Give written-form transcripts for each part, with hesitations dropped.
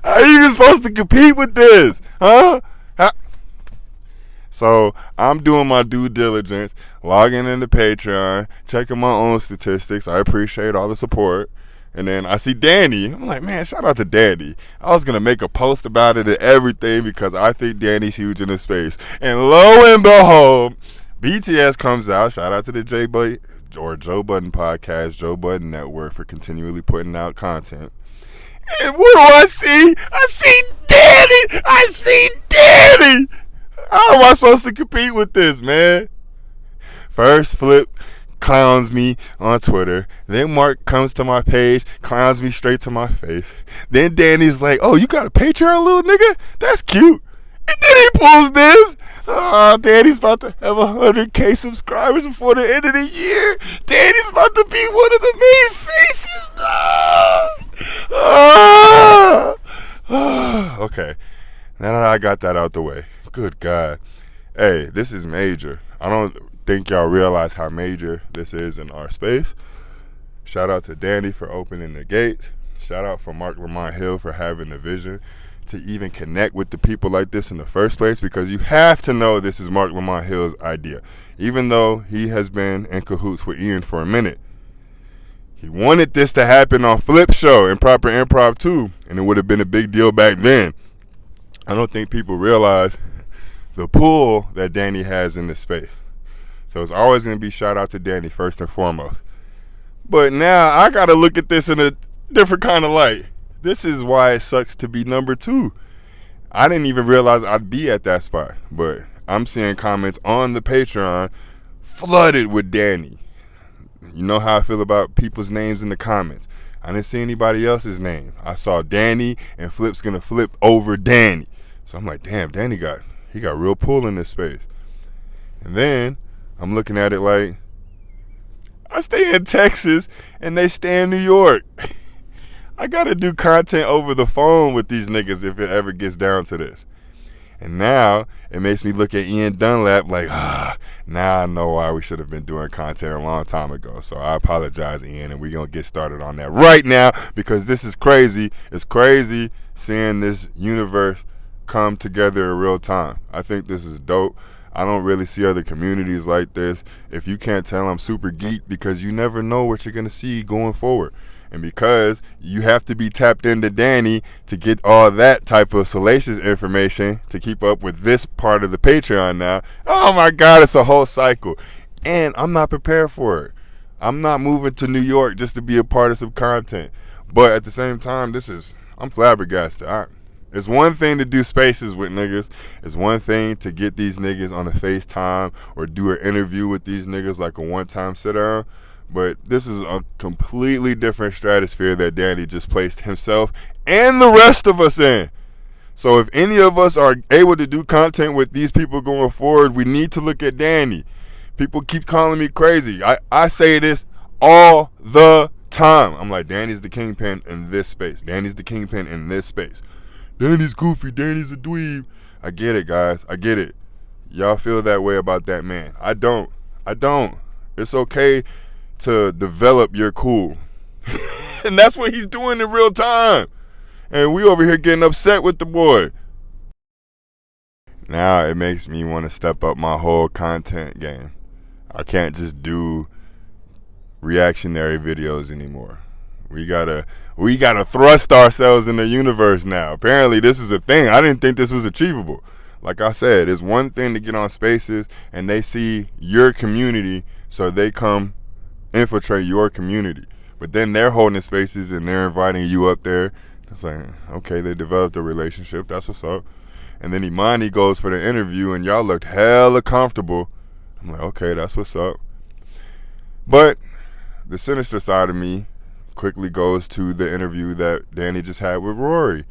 How are you even supposed to compete with this? Huh? So I'm doing my due diligence, logging into Patreon, checking my own statistics. I appreciate all the support. And then I see Danny. I'm like, man, shout out to Danny. I was going to make a post about it and everything because I think Danny's huge in the space. And lo and behold, BTS comes out. Shout out to the Joe Budden podcast, Joe Budden Network for continually putting out content. And what do I see? I see Danny! I see Danny! How am I supposed to compete with this, man? First, Flip clowns me on Twitter. Then Mark comes to my page, clowns me straight to my face. Then Danny's like, oh, you got a Patreon, little nigga? That's cute. And then he pulls this. Oh, Danny's about to have 100K subscribers before the end of the year. Danny's about to be one of the main faces. Okay. Now that I got that out the way. Good God. Hey, this is major. I don't think y'all realize how major this is in our space. Shout out to Danny for opening the gates. Shout out for Mark Lamont Hill for having the vision to even connect with the people like this in the first place, because you have to know this is Mark Lamont Hill's idea. Even though he has been in cahoots with Ian for a minute. He wanted this to happen on Flip's show, Improper Improv 2, and it would have been a big deal back then. I don't think people realize the pull that Danny has in this space. So it's always going to be shout out to Danny first and foremost. But now I got to look at this in a different kind of light. This is why it sucks to be number 2. I didn't even realize I'd be at that spot. But I'm seeing comments on the Patreon flooded with Danny. You know how I feel about people's names in the comments. I didn't see anybody else's name. I saw Danny, and Flip's going to flip over Danny. So I'm like, damn, Danny got real pull in this space. And then I'm looking at it like, I stay in Texas and they stay in New York. I gotta do content over the phone with these niggas if it ever gets down to this. And now it makes me look at Ian Dunlap like, now I know why we should have been doing content a long time ago. So I apologize, Ian, and we're gonna get started on that right now because this is crazy. It's crazy seeing this universe come together in real time. I think this is dope. I don't really see other communities like this. If you can't tell, I'm super geeked because you never know what you're gonna see going forward. And because you have to be tapped into Danny to get all that type of salacious information to keep up with this part of the Patreon now. Oh my God, it's a whole cycle. And I'm not prepared for it. I'm not moving to New York just to be a part of some content. But at the same time, I'm flabbergasted. It's one thing to do spaces with niggas. It's one thing to get these niggas on a FaceTime or do an interview with these niggas like a one-time sit-down. But this is a completely different stratosphere that Danny just placed himself and the rest of us in. So if any of us are able to do content with these people going forward, we need to look at Danny. People keep calling me crazy. I say this all the time. I'm like, Danny's the kingpin in this space. Danny's the kingpin in this space. Danny's goofy. Danny's a dweeb. I get it, guys. I get it. Y'all feel that way about that man. I don't. It's okay to develop your cool. And that's what he's doing in real time. And we over here getting upset with the boy. Now it makes me want to step up my whole content game. I can't just do reactionary videos anymore. We gotta thrust ourselves in the universe now. Apparently this is a thing. I didn't think this was achievable. Like I said, it's one thing to get on spaces and they see your community, so they come infiltrate your community. But then they're holding spaces and they're inviting you up there. It's like, okay, they developed a relationship. That's what's up. And then Imani goes for the interview and y'all looked hella comfortable. I'm like, okay, that's what's up. But the sinister side of me quickly goes to the interview that Danny just had with Rory.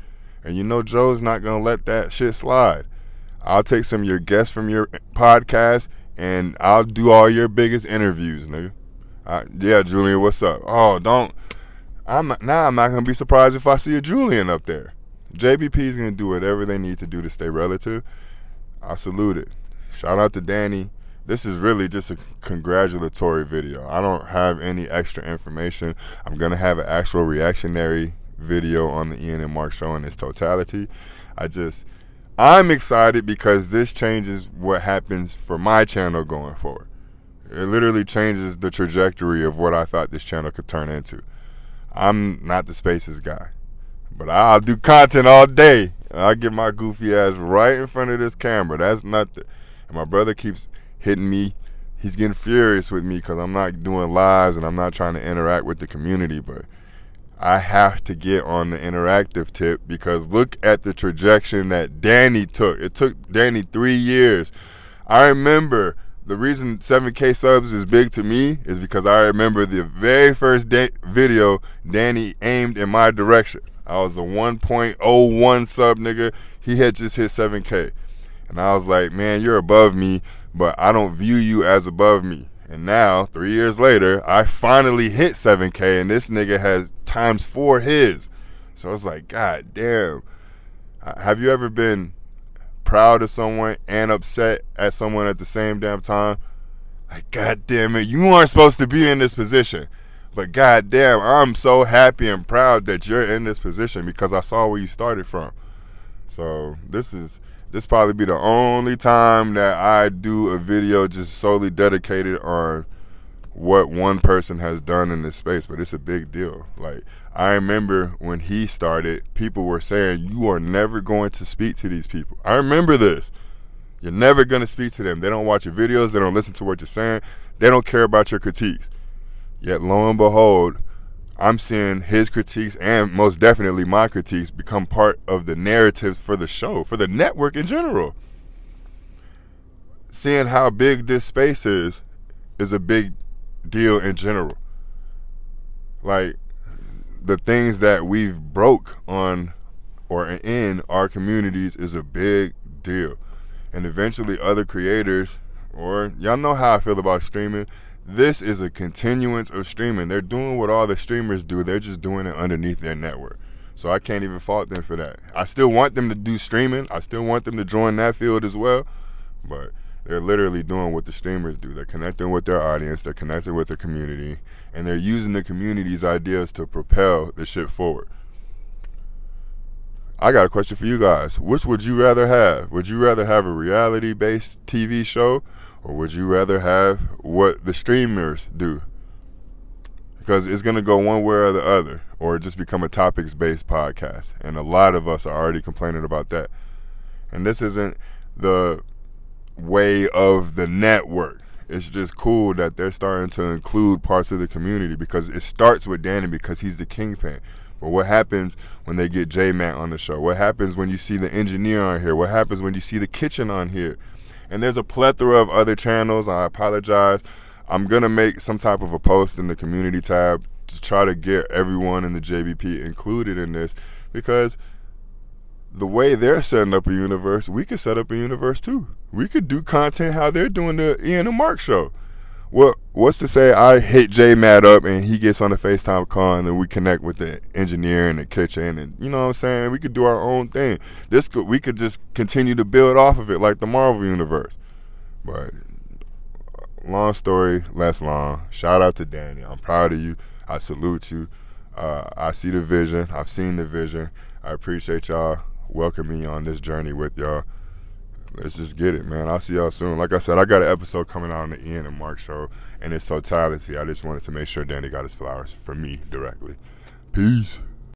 And you know Joe's not going to let that shit slide. I'll take some of your guests from your podcast and I'll do all your biggest interviews, nigga. Yeah, Julian, what's up? Oh, I'm not going to be surprised if I see a Julian up there. JBP is going to do whatever they need to do to stay relative. I salute it. Shout out to Danny. this is really just a congratulatory video. I don't have any extra information. I'm going to have an actual reactionary video on the Ian and Mark show in its totality. I'm excited because this changes what happens for my channel going forward. It literally changes the trajectory of what I thought this channel could turn into. I'm not the Spaces guy, but I'll do content all day. I'll get my goofy ass right in front of this camera. That's nothing. And my brother keeps hitting me. He's getting furious with me because I'm not doing lives and I'm not trying to interact with the community, but I have to get on the interactive tip because look at the trajectory that Danny took. It took Danny 3 years. I remember the reason 7K subs is big to me is because I remember the very first video Danny aimed in my direction. I was a 1.01 sub nigga. He had just hit 7K. And I was like, man, you're above me, but I don't view you as above me. And now, 3 years later, I finally hit 7K, and this nigga has ×4 his. So it's like, god damn. Have you ever been proud of someone and upset at someone at the same damn time? Like, god damn it, you aren't supposed to be in this position. But god damn, I'm so happy and proud that you're in this position because I saw where you started from. So this probably be the only time that I do a video just solely dedicated on what one person has done in this space, but it's a big deal. Like, I remember when he started, people were saying, you are never going to speak to these people. I remember this. You're never going to speak to them. They don't watch your videos. They don't listen to what you're saying. They don't care about your critiques. Yet, lo and behold, I'm seeing his critiques and most definitely my critiques become part of the narrative for the show, for the network in general. Seeing how big this space is a big deal in general. Like, the things that we've broke on or in our communities is a big deal. And eventually other creators, or y'all know how I feel about streaming, this is a continuance of streaming. They're doing what all the streamers do. They're just doing it underneath their network. So I can't even fault them for that. I still want them to do streaming. I still want them to join that field as well. But they're literally doing what the streamers do. They're connecting with their audience. They're connecting with the community. And they're using the community's ideas to propel the shit forward. I got a question for you guys. Which would you rather have? Would you rather have a reality-based TV show, or would you rather have what the streamers do? Because it's going to go one way or the other, or just become a topics-based podcast. And a lot of us are already complaining about that. And this isn't the way of the network. It's just cool that they're starting to include parts of the community, because it starts with Danny because he's the kingpin. But what happens when they get J-Matt on the show? What happens when you see the engineer on here? What happens when you see the kitchen on here? And there's a plethora of other channels. I apologize. I'm going to make some type of a post in the community tab to try to get everyone in the JBP included in this, because the way they're setting up a universe, we could set up a universe too. We could do content how they're doing the Ian and Mark show. What's to say I hit J-Matt up and he gets on the FaceTime call and then we connect with the engineer in the kitchen, and you know what I'm saying? We could do our own thing. We could just continue to build off of it like the Marvel universe. But long story less long. Shout out to Danny. I'm proud of you. I salute you. I see the vision. I've seen the vision. I appreciate y'all welcoming me on this journey with y'all. Let's just get it, man. I'll see y'all soon. Like I said, I got an episode coming out on the Ian and Mark show in its totality. I just wanted to make sure Danny got his flowers from me directly. Peace.